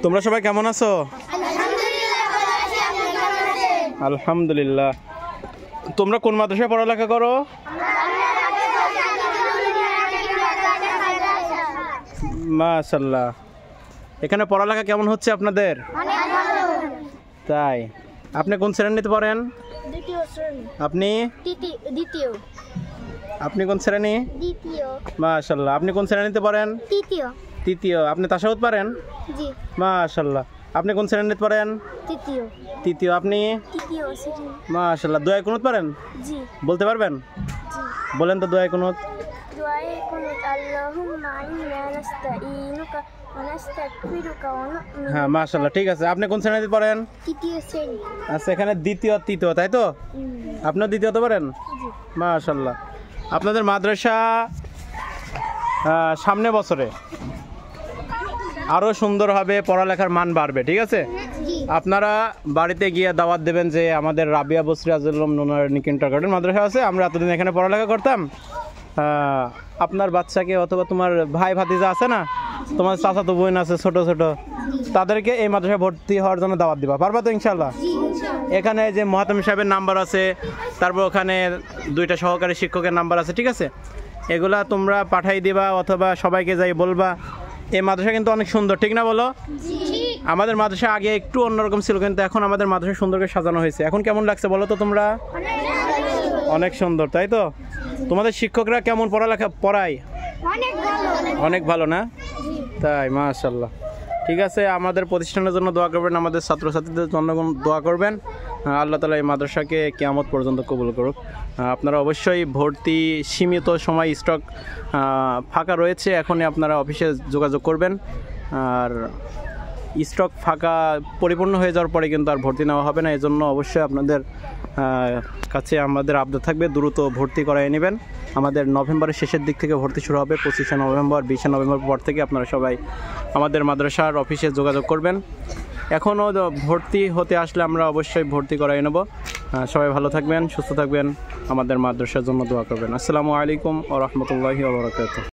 তোমরা সবাই কেমন আছো? আলহামদুলিল্লাহ। তোমরা কোন মাদ্রাসায় পড়ালেখা করো? মাশাআল্লাহ। এখানে পড়ালেখা কেমন হচ্ছে আপনাদের? তাই। আপনি কোন শ্রেণীতে পড়েন? দ্বিতীয় শ্রেণী। আপনি? দ্বিতীয়। আপনি কোন শ্রেণী? দ্বিতীয়। মাশাআল্লাহ। আপনি কোন শ্রেণীতে পড়েন? তৃতীয়। তৃতীয়। আপনি তাশাহুদ পারেন? জি। মাশাআল্লাহ। আপনি কোন শ্রেণীতে পড়েন? তৃতীয়। তৃতীয়। আপনি? তৃতীয় শ্রেণী। মাশাআল্লাহ। দোয়া কুনুত পারেন? জি। বলতে পারবেন? জি। বলেন তো দোয়া কুনুত। দোয়ায়ে কুনুত আল্লাহুম্মা ইন্না নাস্তাঈনুকা ওয়া নাস্তাগফিরুকা ওয়া নু'মিনু। হ্যাঁ মাশাআল্লাহ, ঠিক আছে। আপনি কোন শ্রেণীতে পড়েন? তৃতীয় শ্রেণী। আচ্ছা, এখানে দ্বিতীয় তৃতীয় তাই তো? আপনিও দ্বিতীয়তে পারেন? জি। মাশাআল্লাহ। আপনাদের মাদ্রাসা সামনে বছরে আরও সুন্দর হবে, পড়ালেখার মান বাড়বে, ঠিক আছে? আপনারা বাড়িতে গিয়ে দাওয়াত দেবেন যে আমাদের রাবিয়া বসরি আজলম নুনারানী কিন্ডারগার্টেন মাদ্রাসা আছে, আমরা এতদিন এখানে পড়ালেখা করতাম। আপনার বাচ্চাকে অথবা তোমার ভাই ভাতিজা আছে না, তোমার চাচাতো বোন আছে ছোট ছোট, তাদেরকে এই মাদ্রাসায় ভর্তি হওয়ার জন্য দাওয়াত দিবা, পারবা তো ইনশাল্লাহ? এখানে যে মহাতামি সাহেবের নাম্বার আছে, তারপর ওখানে 2টা সহকারী শিক্ষকের নাম্বার আছে, ঠিক আছে? এগুলা তোমরা পাঠাই দিবা অথবা সবাইকে যাই বলবা। এই মাদ্রাসা কিন্তু অনেক সুন্দর, ঠিক না বলো? আমাদের মাদ্রাসা আগে একটু অন্যরকম ছিল, কিন্তু এখন আমাদের মাদ্রাসা সুন্দর করে সাজানো হয়েছে। এখন কেমন লাগছে বলো তো তোমরা? অনেক সুন্দর, তাই তো? তোমাদের শিক্ষকরা কেমন পড়ালেখা পড়ায়? অনেক ভালো না? তাই, মাশাআল্লাহ। ঠিক আছে, আমাদের প্রতিষ্ঠানের জন্য দোয়া করবেন, আমাদের ছাত্রছাত্রীদের জন্য দোয়া করবেন। আল্লাহ তাআলা এই মাদ্রাসাকে কিয়ামত পর্যন্ত কবুল করুক। আপনারা অবশ্যই ভর্তি সীমিত সময় স্টক ফাঁকা রয়েছে, এখনই আপনারা অফিসে যোগাযোগ করবেন। আর স্টক ফাঁকা পরিপূর্ণ হয়ে যাওয়ার পরে কিন্তু আর ভর্তি নেওয়া হবে না, এজন্য অবশ্যই আপনাদের কাছে আমাদের আবদার থাকবে দ্রুত ভর্তি করাই নেবেন। আমাদের নভেম্বরের শেষের দিক থেকে ভর্তি শুরু হবে, 25শে নভেম্বর 20শে নভেম্বর পর থেকে আপনারা সবাই আমাদের মাদ্রাসার অফিসে যোগাযোগ করবেন। এখনও ভর্তি হতে আসলে আমরা অবশ্যই ভর্তি করাই নেব। সবাই ভালো থাকবেন, সুস্থ থাকবেন, আমাদের মাদ্রাসার জন্য দোয়া করবেন। আসসালামু আলাইকুম ওয়া রাহমাতুল্লাহি ওয়া বারাকাতুহু।